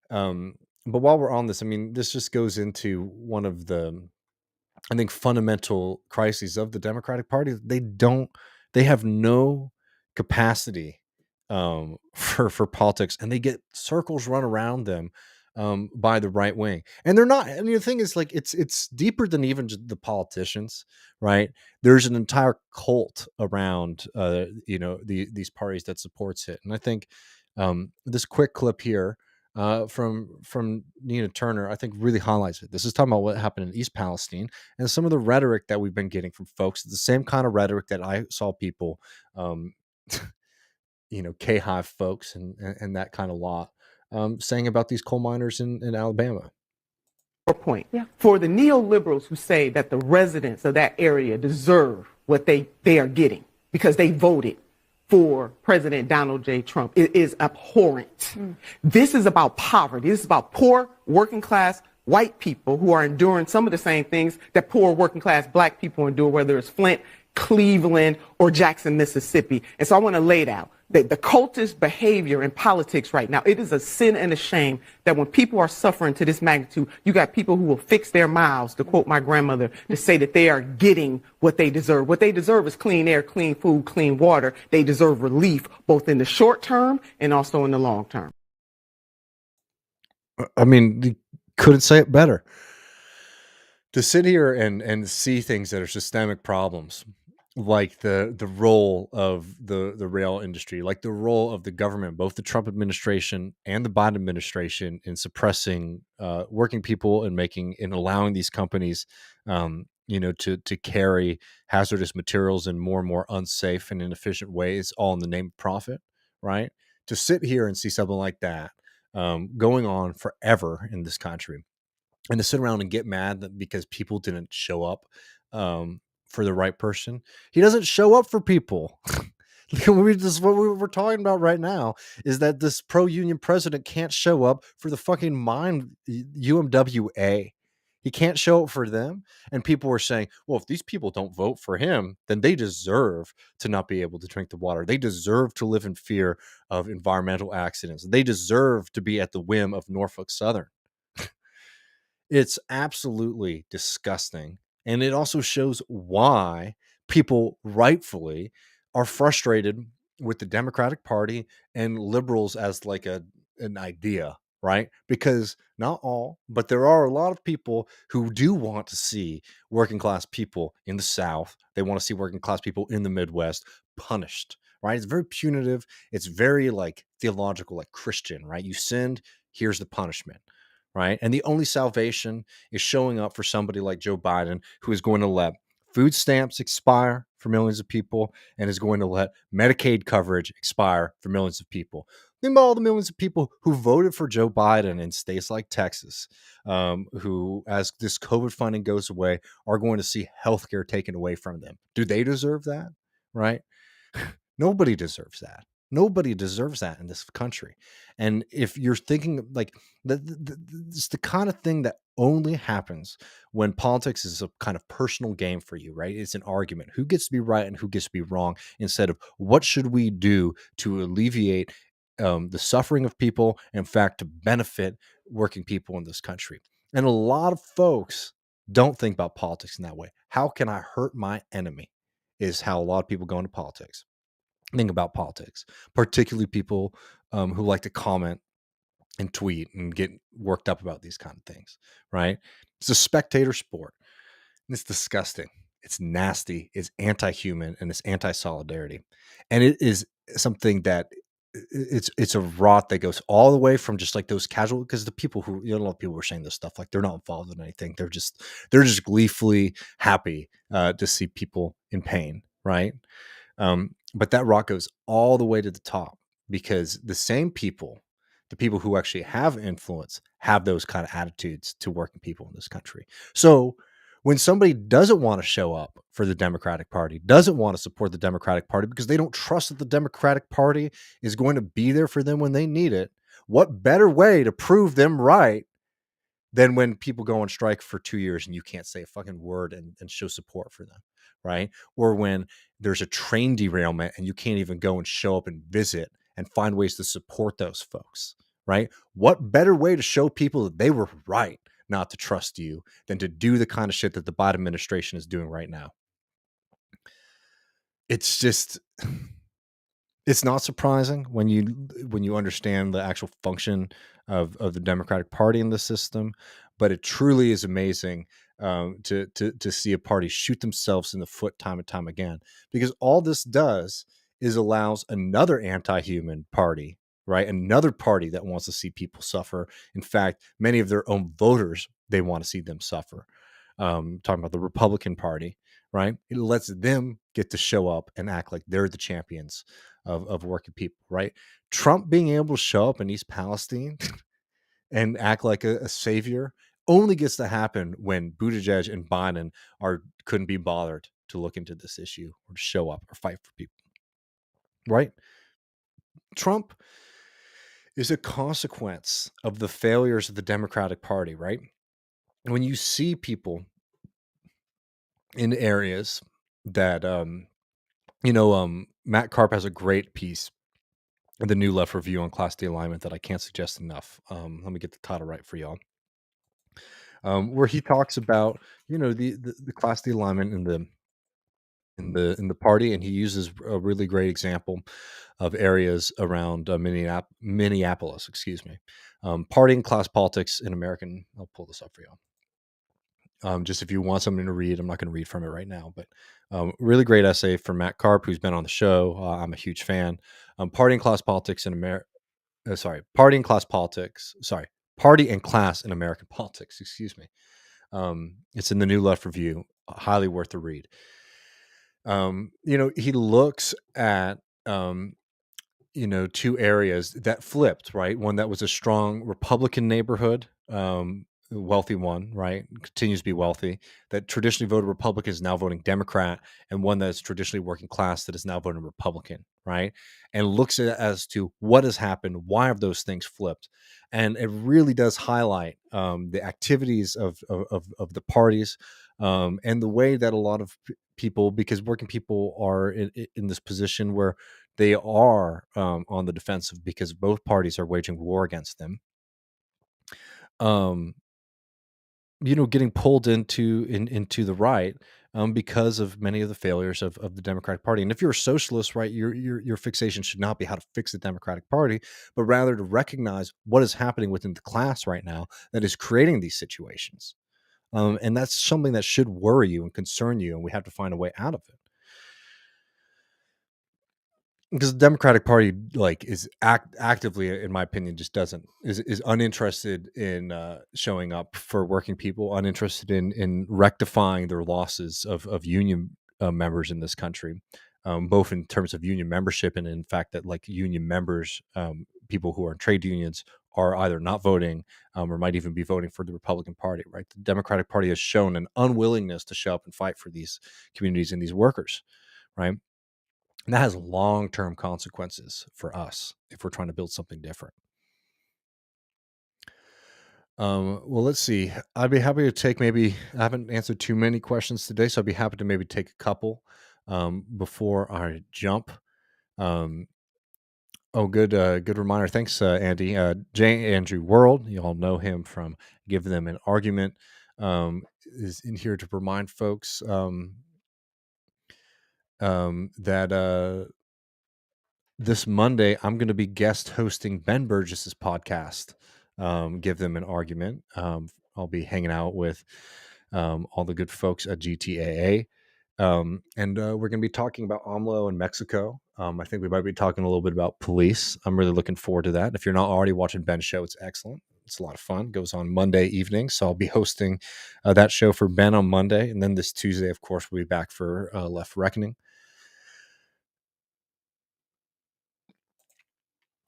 But while we're on this, I mean, this just goes into one of the, I think, fundamental crises of the Democratic Party. They have no capacity for politics, and they get circles run around them by the right wing. And they're not. And the thing is, like, it's deeper than even just the politicians, right? There's an entire cult around, these parties that supports it. And I think this quick clip here from Nina Turner, I think, really highlights it. This is talking about what happened in East Palestine and some of the rhetoric that we've been getting from folks. It's the same kind of rhetoric that I saw people, K-Hive folks and that kind of lot saying about these coal miners in Alabama. Point. Yeah. For the neoliberals who say that the residents of that area deserve what they are getting because they voted for President Donald J. Trump, it is abhorrent. This is about poverty. This is about poor working class white people who are enduring some of the same things that poor working class black people endure, whether it's Flint, Cleveland, or Jackson, Mississippi. And so I want to lay it out. The cultist behavior in politics right now, it is a sin and a shame that when people are suffering to this magnitude, you got people who will fix their mouths, to quote my grandmother, to say that they are getting what they deserve. What they deserve is clean air, clean food, clean water. They deserve relief, both in the short term and also in the long term. I mean, you couldn't say it better. To sit here and see things that are systemic problems, like the role of the rail industry, like the role of the government, both the Trump administration and the Biden administration, in suppressing working people and allowing these companies to carry hazardous materials in more and more unsafe and inefficient ways, all in the name of profit, right? To sit here and see something like that going on forever in this country, and to sit around and get mad that because people didn't show up for the right person. He doesn't show up for people. What we're talking about right now is that this pro-union president can't show up for the fucking mine UMWA. He can't show up for them. And people were saying, well, if these people don't vote for him, then they deserve to not be able to drink the water. They deserve to live in fear of environmental accidents. They deserve to be at the whim of Norfolk Southern. It's absolutely disgusting. And it also shows why people rightfully are frustrated with the Democratic Party and liberals as like an idea, right? Because not all, but there are a lot of people who do want to see working class people in the South. They want to see working class people in the Midwest punished, right? It's very punitive. It's very like theological, like Christian, right? You sinned, here's the punishment, right? And the only salvation is showing up for somebody like Joe Biden, who is going to let food stamps expire for millions of people and is going to let Medicaid coverage expire for millions of people. Think about all the millions of people who voted for Joe Biden in states like Texas, who, as this COVID funding goes away, are going to see healthcare taken away from them. Do they deserve that? Right? Nobody deserves that. Nobody deserves that in this country. And if you're thinking like it's the kind of thing that only happens when politics is a kind of personal game for you, right? It's an argument. Who gets to be right and who gets to be wrong, instead of what should we do to alleviate the suffering of people, in fact, to benefit working people in this country. And a lot of folks don't think about politics in that way. How can I hurt my enemy is how a lot of people go into politics. Think about politics, particularly people who like to comment and tweet and get worked up about these kind of things, right? It's a spectator sport. And it's disgusting. It's nasty. It's anti-human, and it's anti-solidarity. And it is something that it's a rot that goes all the way from just like those casual, because the people who, a lot of people were saying this stuff like they're not involved in anything. They're just gleefully happy to see people in pain, right? But that rock goes all the way to the top, because the same people, the people who actually have influence, have those kind of attitudes to working people in this country. So when somebody doesn't want to show up for the Democratic Party, doesn't want to support the Democratic Party because they don't trust that the Democratic Party is going to be there for them when they need it, what better way to prove them right than when people go on strike for 2 years and you can't say a fucking word and show support for them, right? Or when there's a train derailment and you can't even go and show up and visit and find ways to support those folks, right? What better way to show people that they were right not to trust you than to do the kind of shit that the Biden administration is doing right now? It's just, it's not surprising when you understand the actual function of the Democratic Party in the system, but it truly is amazing to see a party shoot themselves in the foot time and time again, because all this does is allows another anti-human party, right? Another party that wants to see people suffer. In fact, many of their own voters, they want to see them suffer. Talking about the Republican Party, right? It lets them get to show up and act like they're the champions of working people, right? Trump being able to show up in East Palestine and act like a savior only gets to happen when Buttigieg and Biden couldn't be bothered to look into this issue or to show up or fight for people, right? Trump is a consequence of the failures of the Democratic Party, right? When you see people in areas that, Matt Karp has a great piece in the New Left Review on Class D alignment that I can't suggest enough. Let me get the title right for y'all. Where he talks about, the Class D alignment in the party, and he uses a really great example of areas around Minneapolis, excuse me. Party and class politics in American. I'll pull this up for y'all. Just if you want something to read, I'm not going to read from it right now, but really great essay from Matt Karp, who's been on the show. I'm a huge fan. Party and class politics in America. Party and class politics. Party and class in American politics. Excuse me. It's in the New Left Review. highly worth the read. He looks at two areas that flipped, right? One that was a strong Republican neighborhood, wealthy one, right? Continues to be wealthy, that traditionally voted Republican is now voting Democrat, and one that's traditionally working class that is now voting Republican, right? And looks at as to what has happened, why have those things flipped, and it really does highlight the activities of the parties, and the way that a lot of people, because working people are in this position where they are on the defensive because both parties are waging war against them. Um, Getting pulled into the right because of many of the failures of the Democratic Party. And if you're a socialist, right, your fixation should not be how to fix the Democratic Party, but rather to recognize what is happening within the class right now that is creating these situations. And that's something that should worry you and concern you, and we have to find a way out of it. Because the Democratic Party, like, is actively, in my opinion, just doesn't is uninterested in showing up for working people, uninterested in rectifying their losses of union members in this country, both in terms of union membership and in fact that, like, union members, people who are in trade unions, are either not voting or might even be voting for the Republican Party. Right, the Democratic Party has shown an unwillingness to show up and fight for these communities and these workers. Right. And that has long-term consequences for us if we're trying to build something different. Well, let's see. I'd be happy to take, maybe I haven't answered too many questions today, so I'd be happy to maybe take a couple before I jump. Um, good reminder. Thanks, Andy. J. Andrew World, you all know him from Give Them an Argument, is in here to remind folks that this Monday, I'm going to be guest hosting Ben Burgess's podcast. Give Them an Argument. I'll be hanging out with all the good folks at GTAA. And we're going to be talking about AMLO and Mexico. I think we might be talking a little bit about police. I'm really looking forward to that. If you're not already watching Ben's show, it's excellent. It's a lot of fun. It goes on Monday evening. So I'll be hosting that show for Ben on Monday. And then this Tuesday, of course, we'll be back for Left Reckoning.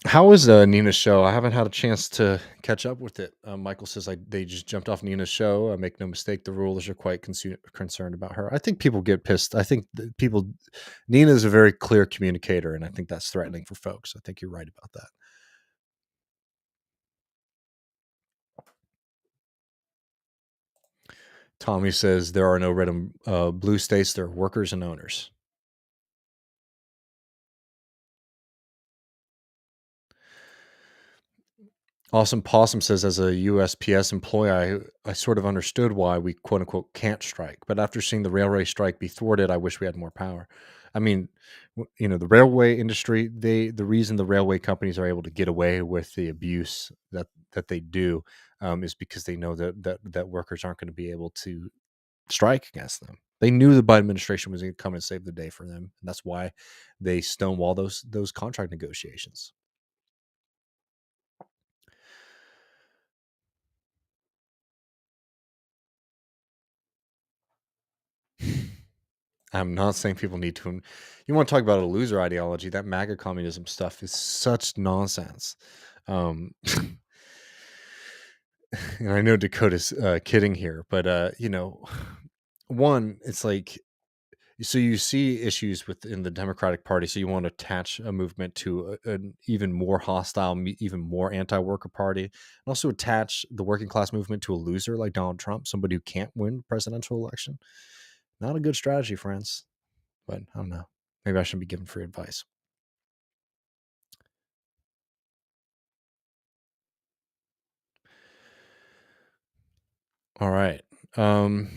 How is Nina's show? I haven't had a chance to catch up with it. Michael says they just jumped off Nina's show. Make no mistake, the rulers are quite concerned about her. I think people get pissed. I think Nina is a very clear communicator, and I think that's threatening for folks. I think you're right about that. Tommy says there are no red and blue states. There are workers and owners. Awesome Possum says, as a USPS employee, I sort of understood why we quote unquote can't strike. But after seeing the railway strike be thwarted, I wish we had more power. I mean, the railway industry, the reason the railway companies are able to get away with the abuse that they do is because they know that workers aren't going to be able to strike against them. They knew the Biden administration was going to come and save the day for them. And that's why they stonewall those contract negotiations. I'm not saying people need to. You want to talk about a loser ideology? That MAGA communism stuff is such nonsense. And I know Dakota's kidding here, but one, it's like, so you see issues within the Democratic Party, so you want to attach a movement to an even more hostile, even more anti-worker party, and also attach the working class movement to a loser like Donald Trump, somebody who can't win the presidential election. Not a good strategy, friends. But I don't know. Maybe I shouldn't be giving free advice. All right. I'm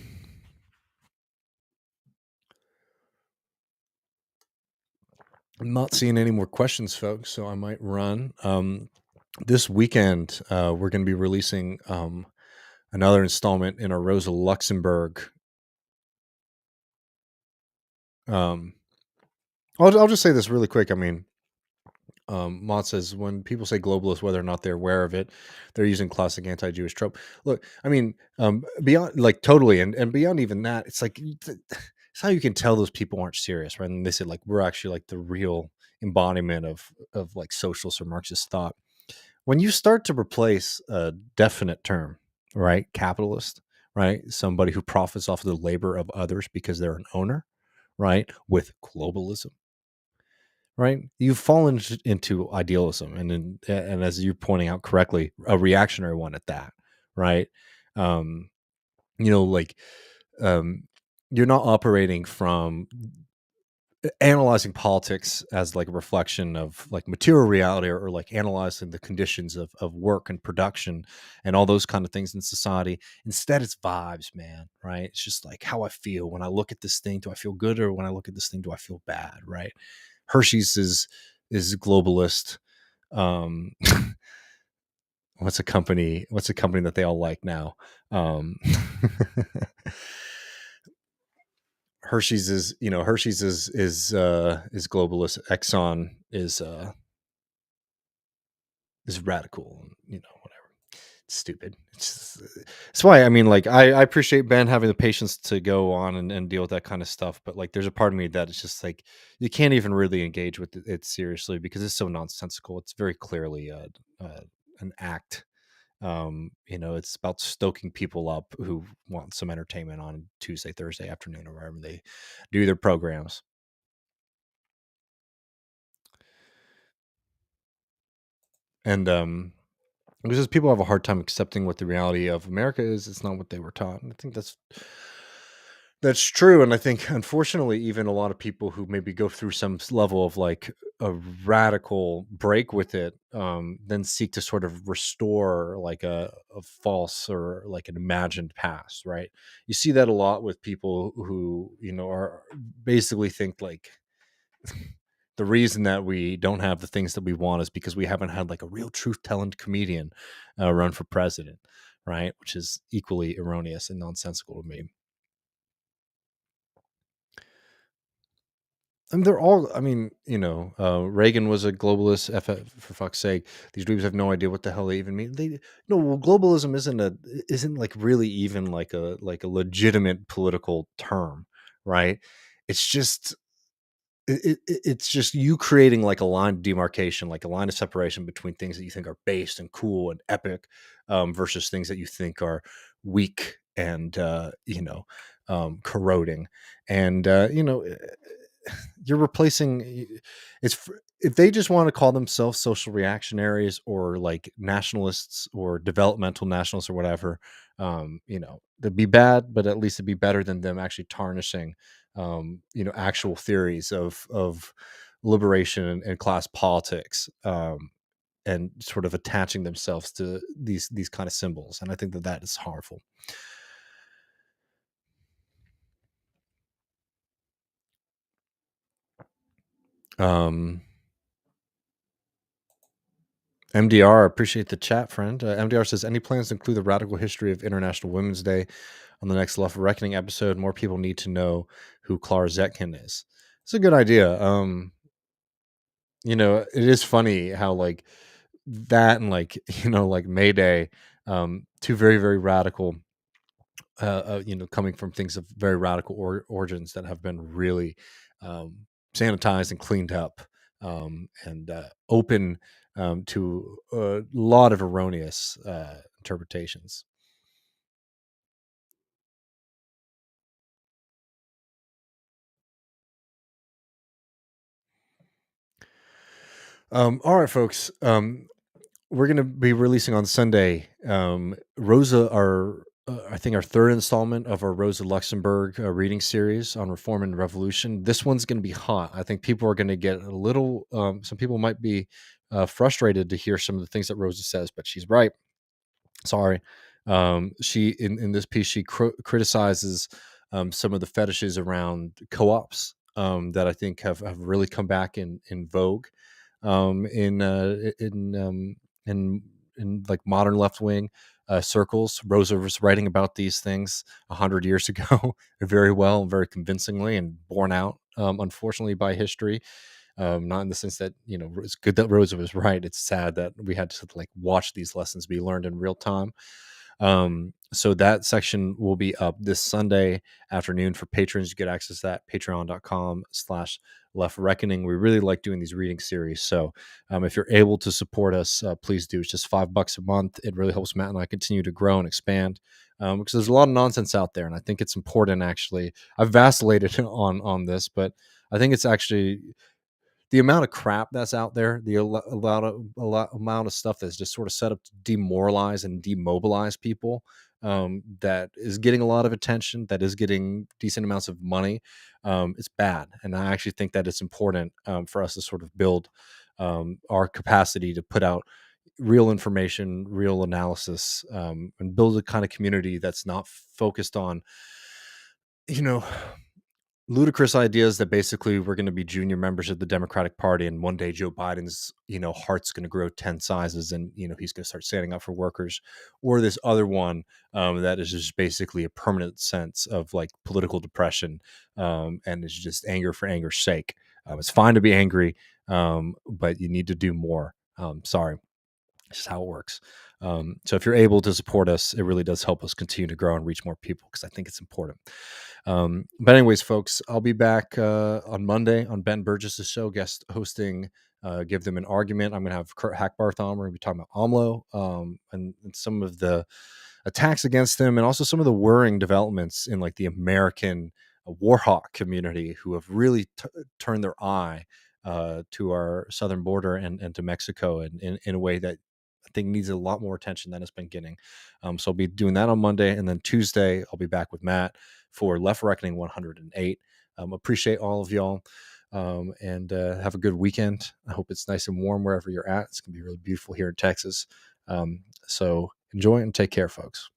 not seeing any more questions, folks, so I might run. This weekend, we're going to be releasing another installment in our Rosa Luxemburg. I'll just say this really quick. I mean, Mott says, when people say globalist, whether or not they're aware of it, they're using classic anti-Jewish trope. Look, I mean, beyond like totally, and beyond even that, it's like it's how you can tell those people aren't serious, right? And they say like we're actually like the real embodiment of like socialist or Marxist thought. When you start to replace a definite term, right, capitalist, right, somebody who profits off of the labor of others because they're an owner, right, with globalism, right? You've fallen into idealism, and as you're pointing out correctly, a reactionary one at that, right? Um, like um, you're not operating from analyzing politics as like a reflection of like material reality, or like analyzing the conditions of work and production and all those kind of things in society. Instead, it's vibes, man, right? It's just like how I feel when I look at this thing. Do I feel good, or when I look at this thing, do I feel bad, right? Hershey's is globalist. um what's a company that they all like now? um Hershey's is globalist. Exxon is radical, whatever. It's stupid. It's why, I mean, like, I appreciate Ben having the patience to go on and deal with that kind of stuff, but like there's a part of me that it's just like you can't even really engage with it seriously because it's so nonsensical. It's very clearly an act. It's about stoking people up who want some entertainment on Tuesday, Thursday afternoon, or wherever they do their programs. And because people have a hard time accepting what the reality of America is. It's not what they were taught. And I think that's true. And I think, unfortunately, even a lot of people who maybe go through some level of like a radical break with it, then seek to sort of restore like a false or like an imagined past, right? You see that a lot with people who, are basically think like the reason that we don't have the things that we want is because we haven't had like a real truth-telling comedian run for president, right? Which is equally erroneous and nonsensical to me. And they're all, I mean, Reagan was a globalist. For fuck's sake, these dweebs have no idea what the hell they even mean. Well, globalism isn't like really even like a legitimate political term, right? It's just it's just you creating like a line of demarcation, like a line of separation between things that you think are based and cool and epic, versus things that you think are weak and corroding. And you're replacing if they just want to call themselves social reactionaries or like nationalists or developmental nationalists or whatever, they'd be bad, but at least it'd be better than them actually tarnishing actual theories of liberation and class politics, and sort of attaching themselves to these kind of symbols. And I think that is harmful. MDR, appreciate the chat, friend. MDR says, any plans to include the radical history of International Women's Day on the next Love Reckoning episode? More people need to know who Clara Zetkin is. It's a good idea. It is funny how like that and like, like May Day, two very, very radical, coming from things of very radical origins that have been really sanitized and cleaned up, and open to a lot of erroneous interpretations. All right, folks. We're going to be releasing on Sunday I think our third installment of our Rosa Luxemburg reading series on Reform and Revolution. This one's going to be hot. I think people are going to get a little, some people might be frustrated to hear some of the things that Rosa says, but she's right. Sorry. She in this piece, she criticizes some of the fetishes around co-ops that I think have really come back in vogue in like modern left wing circles. Rosa was writing about these things 100 years ago very well and very convincingly, and borne out, unfortunately, by history. Not in the sense that, it's good that Rosa was right. It's sad that we had to like watch these lessons be learned in real time. So that section will be up this Sunday afternoon for patrons. You get access to that, patreon.com/left reckoning. We really like doing these reading series. So if you're able to support us, please do. It's just $5 a month. It really helps Matt and I continue to grow and expand. Because there's a lot of nonsense out there, and I think it's important. Actually, I've vacillated on this, but I think it's actually the amount of crap that's out there, amount of stuff that's just sort of set up to demoralize and demobilize people, that is getting a lot of attention, that is getting decent amounts of money. It's bad, and I actually think that it's important for us to sort of build our capacity to put out real information, real analysis, and build a kind of community that's not focused on, you know, ludicrous ideas that basically we're going to be junior members of the Democratic Party, and one day Joe Biden's heart's going to grow 10 sizes, and he's going to start standing up for workers, or this other one that is just basically a permanent sense of like political depression, and it's just anger for anger's sake. It's fine to be angry, but you need to do more. Sorry. It's just how it works. So if you're able to support us, it really does help us continue to grow and reach more people, because I think it's important. But anyways, folks, I'll be back on Monday on Ben Burgess's show, guest hosting Give Them an Argument. I'm going to have Kurt Hackbarth on. We're going to be talking about AMLO, and some of the attacks against him, and also some of the worrying developments in like the American Warhawk community, who have really turned their eye to our southern border and to Mexico in a way that I think needs a lot more attention than it's been getting. So I'll be doing that on Monday, and then Tuesday I'll be back with Matt for Left Reckoning 108. Appreciate all of y'all, and have a good weekend. I hope it's nice and warm wherever you're at. It's gonna be really beautiful here in Texas. So enjoy and take care, folks.